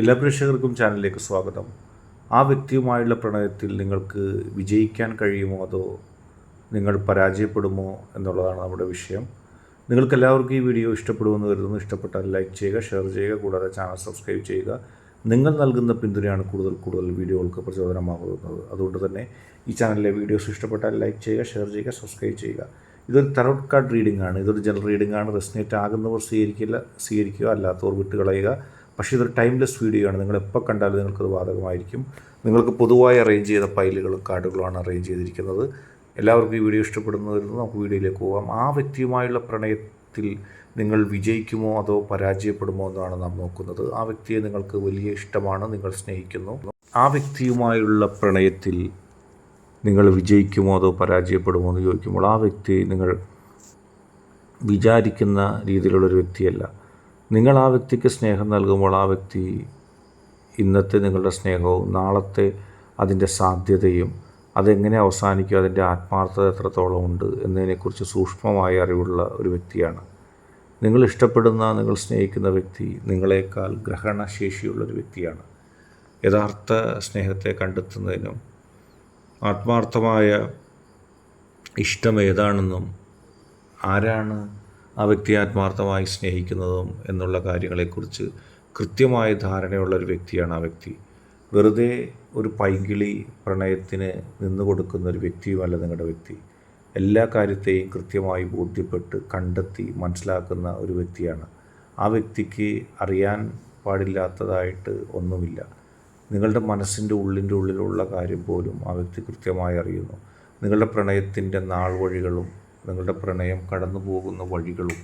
എല്ലാ പ്രേക്ഷകർക്കും ചാനലിലേക്ക് സ്വാഗതം. ആ വ്യക്തിയുമായുള്ള പ്രണയത്തിൽ നിങ്ങൾക്ക് വിജയിക്കാൻ കഴിയുമോ അതോ നിങ്ങൾ പരാജയപ്പെടുമോ എന്നുള്ളതാണ് നമ്മുടെ വിഷയം. നിങ്ങൾക്കെല്ലാവർക്കും ഈ വീഡിയോ ഇഷ്ടപ്പെടുമെന്ന് കരുതുന്നു. ഇഷ്ടപ്പെട്ടാൽ ലൈക്ക് ചെയ്യുക, ഷെയർ ചെയ്യുക, കൂടാതെ ചാനൽ സബ്സ്ക്രൈബ് ചെയ്യുക. നിങ്ങൾ നൽകുന്ന പിന്തുണയാണ് കൂടുതൽ വീഡിയോകൾക്ക് പ്രചോദനമാകുന്നത്. അതുകൊണ്ട് തന്നെ ഈ ചാനലിലെ വീഡിയോസ് ഇഷ്ടപ്പെട്ടാൽ ലൈക്ക് ചെയ്യുക, ഷെയർ ചെയ്യുക, സബ്സ്ക്രൈബ് ചെയ്യുക. ഇതൊരു തറോട്ട് കാർഡ് റീഡിംഗ് ആണ്. ഇതൊരു ജനറൽ റീഡിംഗ് ആണ്. റെസിനേറ്റ് ആകുന്നവർ സ്വീകരിക്കുക, അല്ലാത്തവർ വിട്ടുകളയുക. പക്ഷേ ഇതൊരു ടൈംലെസ് വീഡിയോ ആണ്. നിങ്ങൾ എപ്പോൾ കണ്ടാലും നിങ്ങൾക്കത് ബാധകമായിരിക്കും. നിങ്ങൾക്ക് പൊതുവായി അറേഞ്ച് ചെയ്ത ഫയലുകളും കാർഡുകളുമാണ് അറേഞ്ച് ചെയ്തിരിക്കുന്നത്. എല്ലാവർക്കും ഈ വീഡിയോ ഇഷ്ടപ്പെടുന്നതിൽ നമുക്ക് വീഡിയോയിലേക്ക് പോകാം. ആ വ്യക്തിയുമായുള്ള പ്രണയത്തിൽ നിങ്ങൾ വിജയിക്കുമോ അതോ പരാജയപ്പെടുമോ എന്നാണ് നാം നോക്കുന്നത്. ആ വ്യക്തിയെ നിങ്ങൾക്ക് വലിയ ഇഷ്ടമാണ്, നിങ്ങൾ സ്നേഹിക്കുന്നു. ആ വ്യക്തിയുമായുള്ള പ്രണയത്തിൽ നിങ്ങൾ വിജയിക്കുമോ അതോ പരാജയപ്പെടുമോ എന്ന് ചോദിക്കുമ്പോൾ ആ വ്യക്തി നിങ്ങൾ വിചാരിക്കുന്ന രീതിയിലുള്ളൊരു വ്യക്തിയല്ല. നിങ്ങൾ ആ വ്യക്തിക്ക് സ്നേഹം നൽകുമ്പോൾ ആ വ്യക്തി ഇന്നത്തെ നിങ്ങളുടെ സ്നേഹവും നാളത്തെ അതിൻ്റെ സാധ്യതയും അതെങ്ങനെ അവസാനിക്കും, അതിൻ്റെ ആത്മാർത്ഥത എത്രത്തോളം ഉണ്ട് എന്നതിനെക്കുറിച്ച് സൂക്ഷ്മമായ അറിവുള്ള ഒരു വ്യക്തിയാണ്. നിങ്ങൾ ഇഷ്ടപ്പെടുന്ന, നിങ്ങൾ സ്നേഹിക്കുന്ന വ്യക്തി നിങ്ങളെക്കാൾ ഗ്രഹണശേഷിയുള്ളൊരു വ്യക്തിയാണ്. യഥാർത്ഥ സ്നേഹത്തെ കണ്ടെത്തുന്നതിനും ആത്മാർത്ഥമായ ഇഷ്ടം ഏതാണെന്നും ആരാണ് ആ വ്യക്തിയെ ആത്മാർത്ഥമായി സ്നേഹിക്കുന്നതും എന്നുള്ള കാര്യങ്ങളെക്കുറിച്ച് കൃത്യമായ ധാരണയുള്ളൊരു വ്യക്തിയാണ് ആ വ്യക്തി. വെറുതെ ഒരു പൈങ്കിളി പ്രണയത്തിന് നിന്നു കൊടുക്കുന്ന ഒരു വ്യക്തിയുമല്ല നിങ്ങളുടെ വ്യക്തി. എല്ലാ കാര്യത്തെയും കൃത്യമായി ബോധ്യപ്പെട്ട് കണ്ടെത്തി മനസ്സിലാക്കുന്ന ഒരു വ്യക്തിയാണ്. ആ വ്യക്തിക്ക് അറിയാൻ പാടില്ലാത്തതായിട്ട് ഒന്നുമില്ല. നിങ്ങളുടെ മനസ്സിൻ്റെ ഉള്ളിലുള്ള കാര്യം പോലും ആ വ്യക്തി കൃത്യമായി അറിയുന്നു. നിങ്ങളുടെ പ്രണയത്തിൻ്റെ നാൾ വഴികളും നിങ്ങളുടെ പ്രണയം കടന്നു പോകുന്ന വഴികളും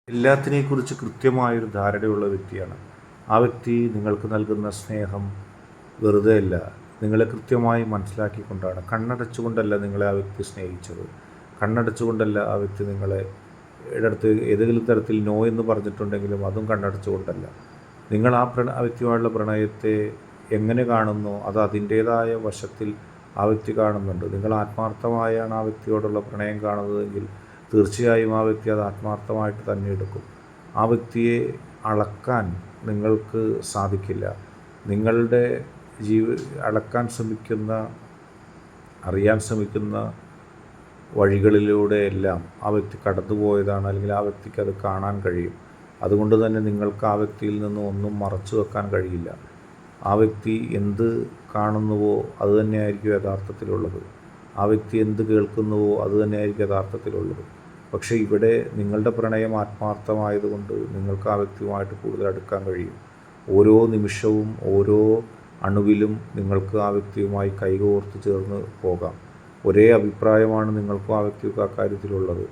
എല്ലാത്തിനെക്കുറിച്ച് കൃത്യമായൊരു ധാരണയുള്ള വ്യക്തിയാണ്. ആ വ്യക്തി നിങ്ങൾക്ക് നൽകുന്ന സ്നേഹം വെറുതെ അല്ല, നിങ്ങളെ കൃത്യമായി മനസ്സിലാക്കിക്കൊണ്ടാണ്. കണ്ണടച്ചുകൊണ്ടല്ല നിങ്ങളെ ആ വ്യക്തി സ്നേഹിച്ചത്. കണ്ണടച്ചുകൊണ്ടല്ല ആ വ്യക്തി നിങ്ങളെ അടുത്ത് ഏതെങ്കിലും തരത്തിൽ നോ എന്ന് പറഞ്ഞിട്ടുണ്ടെങ്കിലും അതും കണ്ണടച്ചുകൊണ്ടല്ല. നിങ്ങൾ ആ വ്യക്തിയുമായുള്ള പ്രണയത്തെ എങ്ങനെ കാണുന്നു അത് അതിൻ്റേതായ വശത്തിൽ ആ വ്യക്തി കാണുന്നുണ്ട്. നിങ്ങൾ ആത്മാർത്ഥമായാണ് ആ വ്യക്തിയോടുള്ള പ്രണയം കാണുന്നതെങ്കിൽ തീർച്ചയായും ആ വ്യക്തി അത് ആത്മാർത്ഥമായിട്ട് തന്നെ എടുക്കും. ആ വ്യക്തിയെ അളക്കാൻ നിങ്ങൾക്ക് സാധിക്കില്ല. നിങ്ങളുടെ അളക്കാൻ ശ്രമിക്കുന്ന, അറിയാൻ ശ്രമിക്കുന്ന വഴികളിലൂടെയെല്ലാം ആ വ്യക്തി കടന്നുപോയതാണ്, അല്ലെങ്കിൽ ആ വ്യക്തിക്ക് അത് കാണാൻ കഴിയും. അതുകൊണ്ട് തന്നെ നിങ്ങൾക്ക് ആ വ്യക്തിയിൽ നിന്നും ഒന്നും മറച്ചു വെക്കാൻ കഴിയില്ല. ആ വ്യക്തി എന്ത് കാണുന്നുവോ അത് തന്നെയായിരിക്കും യഥാർത്ഥത്തിലുള്ളത്. ആ വ്യക്തി എന്ത് കേൾക്കുന്നുവോ അത് തന്നെയായിരിക്കും യഥാർത്ഥത്തിലുള്ളത്. പക്ഷേ ഇവിടെ നിങ്ങളുടെ പ്രണയം ആത്മാർത്ഥമായതുകൊണ്ട് നിങ്ങൾക്ക് ആ വ്യക്തിയുമായിട്ട് കൂടുതൽ അടുക്കാൻ കഴിയും. ഓരോ നിമിഷവും ഓരോ അണുവിലും നിങ്ങൾക്ക് ആ വ്യക്തിയുമായി കൈകോർത്ത് ചേർന്ന് പോകാം. ഒരേ അഭിപ്രായമാണ് നിങ്ങൾക്കും ആ വ്യക്തിക്കും അക്കാര്യത്തിലുള്ളത്.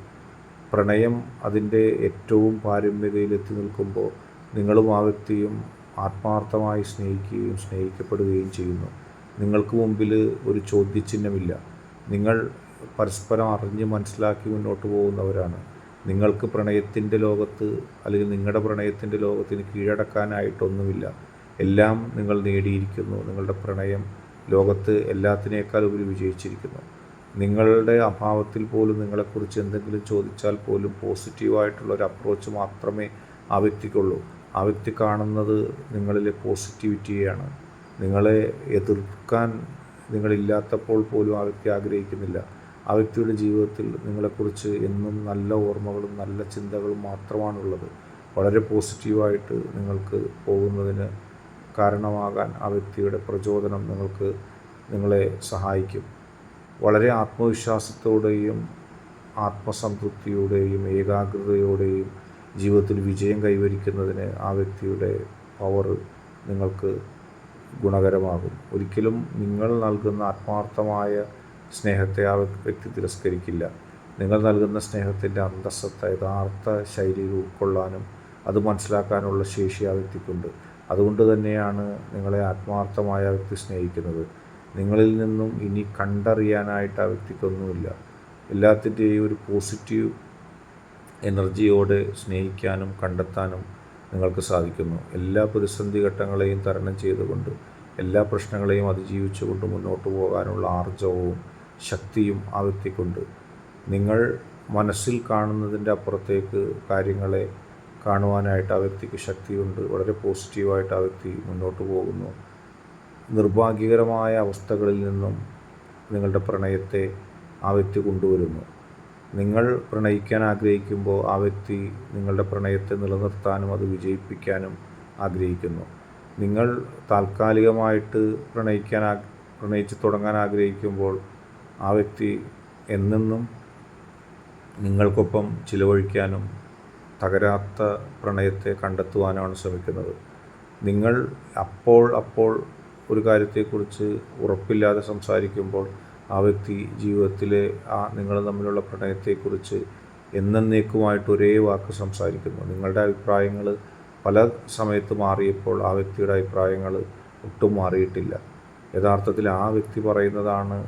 പ്രണയം അതിൻ്റെ ഏറ്റവും പാരമ്യതയിലെത്തി നിൽക്കുമ്പോൾ നിങ്ങളും ആ വ്യക്തിയും ആത്മാർത്ഥമായി സ്നേഹിക്കുകയും സ്നേഹിക്കപ്പെടുകയും ചെയ്യുന്നു. നിങ്ങൾക്ക് മുമ്പിൽ ഒരു ചോദ്യചിഹ്നമില്ല. നിങ്ങൾ പരസ്പരം അറിഞ്ഞ് മനസ്സിലാക്കി മുന്നോട്ട് പോകുന്നവരാണ്. നിങ്ങൾക്ക് പ്രണയത്തിൻ്റെ ലോകത്ത്, അല്ലെങ്കിൽ നിങ്ങളുടെ പ്രണയത്തിൻ്റെ ലോകത്തിന് കീഴടക്കാനായിട്ടൊന്നുമില്ല. എല്ലാം നിങ്ങൾ നേടിയിരിക്കുന്നു. നിങ്ങളുടെ പ്രണയം ലോകത്ത് എല്ലാത്തിനേക്കാൾ ഉപരി വിജയിച്ചിരിക്കുന്നു. നിങ്ങളുടെ അഭാവത്തിൽ പോലും നിങ്ങളെക്കുറിച്ച് എന്തെങ്കിലും ചോദിച്ചാൽ പോലും പോസിറ്റീവായിട്ടുള്ളൊരു അപ്രോച്ച് മാത്രമേ ആ വ്യക്തിക്കുള്ളൂ. ആ വ്യക്തി കാണുന്നത് നിങ്ങളിലെ പോസിറ്റിവിറ്റിയെയാണ്. നിങ്ങളെ എതിർക്കാൻ നിങ്ങളില്ലാത്തപ്പോൾ പോലും ആ വ്യക്തി ആഗ്രഹിക്കുന്നില്ല. ആ വ്യക്തിയുടെ ജീവിതത്തിൽ നിങ്ങളെക്കുറിച്ച് എന്നും നല്ല ഓർമ്മകളും നല്ല ചിന്തകളും മാത്രമാണുള്ളത്. വളരെ പോസിറ്റീവായിട്ട് നിങ്ങൾക്ക് പോകുന്നതിന് കാരണമാകാൻ ആ വ്യക്തിയുടെ പ്രചോദനം നിങ്ങളെ സഹായിക്കും. വളരെ ആത്മവിശ്വാസത്തോടെയും ആത്മസംതൃപ്തിയോടെയും ഏകാഗ്രതയോടെയും ജീവിതത്തിൽ വിജയം കൈവരിക്കുന്നതിന് ആ വ്യക്തിയുടെ പവർ നിങ്ങൾക്ക് ഗുണകരമാകും. ഒരിക്കലും നിങ്ങൾ നൽകുന്ന ആത്മാർത്ഥമായ സ്നേഹത്തെ ആ വ്യക്തി തിരസ്കരിക്കില്ല. നിങ്ങൾ നൽകുന്ന സ്നേഹത്തിൻ്റെ അന്തസ്സത്ത യഥാർത്ഥ ശൈലിയിൽ ഉൾക്കൊള്ളാനും അത് മനസ്സിലാക്കാനുള്ള ശേഷി ആ വ്യക്തിക്കുണ്ട്. അതുകൊണ്ട് തന്നെയാണ് നിങ്ങളെ ആത്മാർത്ഥമായ ആ വ്യക്തി സ്നേഹിക്കുന്നത്. നിങ്ങളിൽ നിന്നും ഇനി കണ്ടറിയാനായിട്ട് ആ വ്യക്തിക്കൊന്നുമില്ല. എല്ലാത്തിൻ്റെയും ഒരു പോസിറ്റീവ് എനർജിയോടെ സ്നേഹിക്കാനും കണ്ടെത്താനും നിങ്ങൾക്ക് സാധിക്കുന്നു. എല്ലാ പ്രതിസന്ധി ഘട്ടങ്ങളെയും തരണം ചെയ്തുകൊണ്ട്, എല്ലാ പ്രശ്നങ്ങളെയും അതിജീവിച്ചുകൊണ്ട് മുന്നോട്ട് പോകാനുള്ള ആർജവവും ശക്തിയും ആ വ്യക്തിക്കുണ്ട്. നിങ്ങൾ മനസ്സിൽ കാണുന്നതിൻ്റെ അപ്പുറത്തേക്ക് കാര്യങ്ങളെ കാണുവാനായിട്ട് ആ വ്യക്തിക്ക് ശക്തിയുണ്ട്. വളരെ പോസിറ്റീവായിട്ട് ആ വ്യക്തി മുന്നോട്ട് പോകുന്നു. നിർഭാഗ്യകരമായ അവസ്ഥകളിൽ നിന്നും നിങ്ങളുടെ പ്രണയത്തെ ആ വ്യക്തി കൊണ്ടുവരുന്നു. നിങ്ങൾ പ്രണയിക്കാൻ ആഗ്രഹിക്കുമ്പോൾ ആ വ്യക്തി നിങ്ങളുടെ പ്രണയത്തെ നിലനിർത്താനും അത് വിജയിപ്പിക്കാനും ആഗ്രഹിക്കുന്നു. നിങ്ങൾ താൽക്കാലികമായിട്ട് പ്രണയിച്ച് തുടങ്ങാൻ ആഗ്രഹിക്കുമ്പോൾ ആ വ്യക്തി എന്നെന്നും നിങ്ങൾക്കൊപ്പം ചിലവഴിക്കാനും തകരാത്ത പ്രണയത്തെ കണ്ടെത്തുവാനാണ് ശ്രമിക്കുന്നത്. നിങ്ങൾ അപ്പോൾ ഒരു കാര്യത്തെക്കുറിച്ച് ഉറപ്പില്ലാതെ സംസാരിക്കുമ്പോൾ ആ വ്യക്തി ജീവിതത്തിലെ നിങ്ങൾ തമ്മിലുള്ള പ്രണയത്തെക്കുറിച്ച് എന്നേക്കുമായിട്ട് ഒരേ വാക്ക് സംസാരിക്കുന്നു. നിങ്ങളുടെ അഭിപ്രായങ്ങൾ പല സമയത്ത് മാറിയപ്പോൾ ആ വ്യക്തിയുടെ അഭിപ്രായങ്ങൾ ഒട്ടും മാറിയിട്ടില്ല. യഥാർത്ഥത്തിൽ ആ വ്യക്തി പറയുന്നതാണ്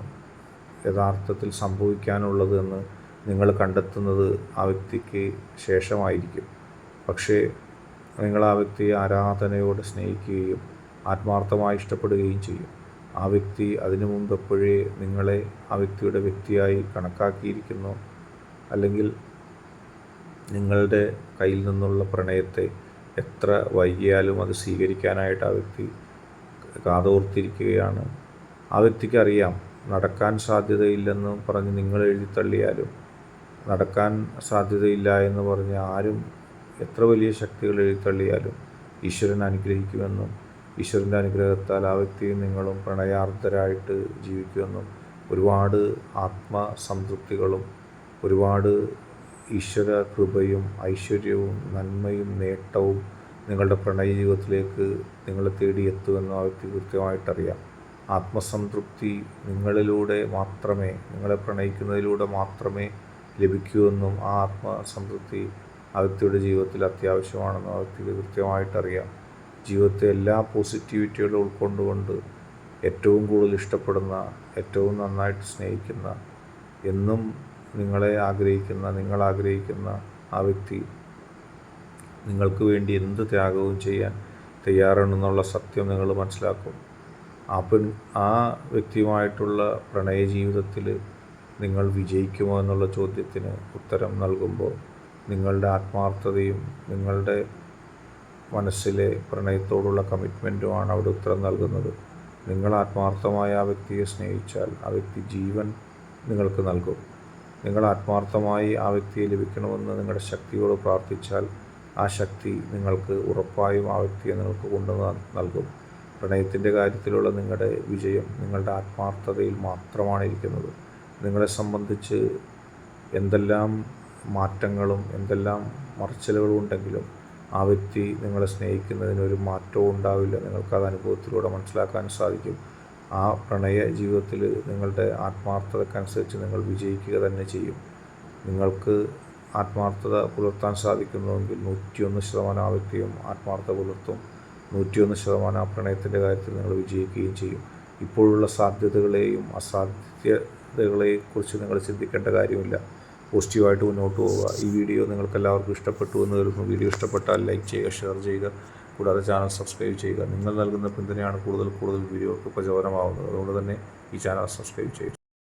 യഥാർത്ഥത്തിൽ സംഭവിക്കാനുള്ളത് എന്ന് നിങ്ങൾ കണ്ടെത്തുന്നത് ആ വ്യക്തിക്ക് ശേഷമായിരിക്കും. പക്ഷേ നിങ്ങൾ ആ വ്യക്തിയെ ആരാധനയോടെ സ്നേഹിക്കുകയും ആത്മാർത്ഥമായി ഇഷ്ടപ്പെടുകയും ചെയ്യും. ആ വ്യക്തി അതിനു മുമ്പ് എപ്പോഴേ നിങ്ങളെ ആ വ്യക്തിയുടെ വ്യക്തിയായി കണക്കാക്കിയിരിക്കുന്നു. അല്ലെങ്കിൽ നിങ്ങളുടെ കയ്യിൽ നിന്നുള്ള പ്രണയത്തെ എത്ര വൈകിയാലും അത് സ്വീകരിക്കാനായിട്ട് ആ വ്യക്തി കാതോർത്തിരിക്കുകയാണ്. ആ വ്യക്തിക്ക് അറിയാം, നടക്കാൻ സാധ്യതയില്ലെന്ന് പറഞ്ഞ് നിങ്ങൾ എഴുതിത്തള്ളിയാലും, നടക്കാൻ സാധ്യതയില്ല എന്ന് പറഞ്ഞ് ആരും എത്ര വലിയ ശക്തികൾ എഴുതിത്തള്ളിയാലും ഈശ്വരൻ അനുഗ്രഹിക്കുമെന്നും ഈശ്വരൻ്റെ അനുഗ്രഹത്താൽ ആ വ്യക്തിയും നിങ്ങളും പ്രണയാർദ്ധരായിട്ട് ജീവിക്കുമെന്നും ഒരുപാട് ആത്മസംതൃപ്തികളും ഒരുപാട് ഈശ്വര കൃപയും ഐശ്വര്യവും നന്മയും നേട്ടവും നിങ്ങളുടെ പ്രണയ ജീവിതത്തിലേക്ക് നിങ്ങളെ തേടിയെത്തുമെന്നും ആ വ്യക്തി കൃത്യമായിട്ടറിയാം. ആത്മസംതൃപ്തി നിങ്ങളിലൂടെ മാത്രമേ, നിങ്ങളെ പ്രണയിക്കുന്നതിലൂടെ മാത്രമേ ലഭിക്കുമെന്നും ആ ആത്മസംതൃപ്തി ആ വ്യക്തിയുടെ ജീവിതത്തിൽ അത്യാവശ്യമാണെന്നും ആ വ്യക്തിക്ക് കൃത്യമായിട്ടറിയാം. ജീവിതത്തെ എല്ലാ പോസിറ്റിവിറ്റികളും ഉൾക്കൊണ്ടുകൊണ്ട് ഏറ്റവും കൂടുതൽ ഇഷ്ടപ്പെടുന്ന, ഏറ്റവും നന്നായിട്ട് സ്നേഹിക്കുന്ന, എന്നും നിങ്ങൾ ആഗ്രഹിക്കുന്ന ആ വ്യക്തി നിങ്ങൾക്ക് വേണ്ടി എന്ത് ത്യാഗവും ചെയ്യാൻ തയ്യാറാണെന്നുള്ള സത്യം നിങ്ങൾ മനസ്സിലാക്കും. ആ വ്യക്തിയുമായിട്ടുള്ള പ്രണയ ജീവിതത്തിൽ നിങ്ങൾ വിജയിക്കുമോ എന്നുള്ള ചോദ്യത്തിന് ഉത്തരം നൽകുമ്പോൾ നിങ്ങളുടെ ആത്മാർത്ഥതയും നിങ്ങളുടെ മനസ്സിലെ പ്രണയത്തോടുള്ള കമ്മിറ്റ്മെൻറ്റുമാണ് അവിടെ ഉത്തരം നൽകുന്നത്. നിങ്ങൾ ആത്മാർത്ഥമായ ആ വ്യക്തിയെ സ്നേഹിച്ചാൽ ആ വ്യക്തി ജീവൻ നിങ്ങൾക്ക് നൽകും. നിങ്ങൾ ആത്മാർത്ഥമായി ആ വ്യക്തിയെ ലഭിക്കണമെന്ന് നിങ്ങളുടെ ശക്തിയോട് പ്രാർത്ഥിച്ചാൽ ആ ശക്തി നിങ്ങൾക്ക് ഉറപ്പായും ആ വ്യക്തിയെ നിങ്ങൾക്ക് കൊണ്ടു നൽകും. പ്രണയത്തിൻ്റെ കാര്യത്തിലുള്ള നിങ്ങളുടെ വിജയം നിങ്ങളുടെ ആത്മാർത്ഥതയിൽ മാത്രമാണ് ഇരിക്കുന്നത്. നിങ്ങളെ സംബന്ധിച്ച് എന്തെല്ലാം മാറ്റങ്ങളും എന്തെല്ലാം മറിച്ചിലുകളും ഉണ്ടെങ്കിലും ആ വ്യക്തി നിങ്ങളെ സ്നേഹിക്കുന്നതിനൊരു മാറ്റവും ഉണ്ടാവില്ല. നിങ്ങൾക്കത് അനുഭവത്തിലൂടെ മനസ്സിലാക്കാൻ സാധിക്കും. ആ പ്രണയ ജീവിതത്തിൽ നിങ്ങളുടെ ആത്മാർത്ഥതയ്ക്കനുസരിച്ച് നിങ്ങൾ വിജയിക്കുക തന്നെ ചെയ്യും. നിങ്ങൾക്ക് ആത്മാർത്ഥത പുലർത്താൻ സാധിക്കുന്നുവെങ്കിൽ 101% ആ വ്യക്തിയും ആത്മാർത്ഥത പുലർത്തും. 101% ആ പ്രണയത്തിൻ്റെ കാര്യത്തിൽ നിങ്ങൾ വിജയിക്കുകയും ചെയ്യും. ഇപ്പോഴുള്ള സാധ്യതകളെയും അസാധ്യതകളെക്കുറിച്ച് നിങ്ങൾ ചിന്തിക്കേണ്ട കാര്യമില്ല. പോസിറ്റീവായിട്ട് മുന്നോട്ട് പോവുക. ഈ വീഡിയോ നിങ്ങൾക്ക് എല്ലാവർക്കും ഇഷ്ടപ്പെട്ടു എന്ന് കരുതുന്നു. വീഡിയോ ഇഷ്ടപ്പെട്ടാൽ ലൈക്ക് ചെയ്യുക, ഷെയർ ചെയ്യുക, കൂടാതെ ചാനൽ സബ്സ്ക്രൈബ് ചെയ്യുക. നിങ്ങൾ നൽകുന്ന പിന്തുണയാണ് കൂടുതൽ വീഡിയോകൾക്ക് പ്രചോദനമാവുന്നത്. അതുകൊണ്ട് തന്നെ ഈ ചാനൽ സബ്സ്ക്രൈബ് ചെയ്യുക.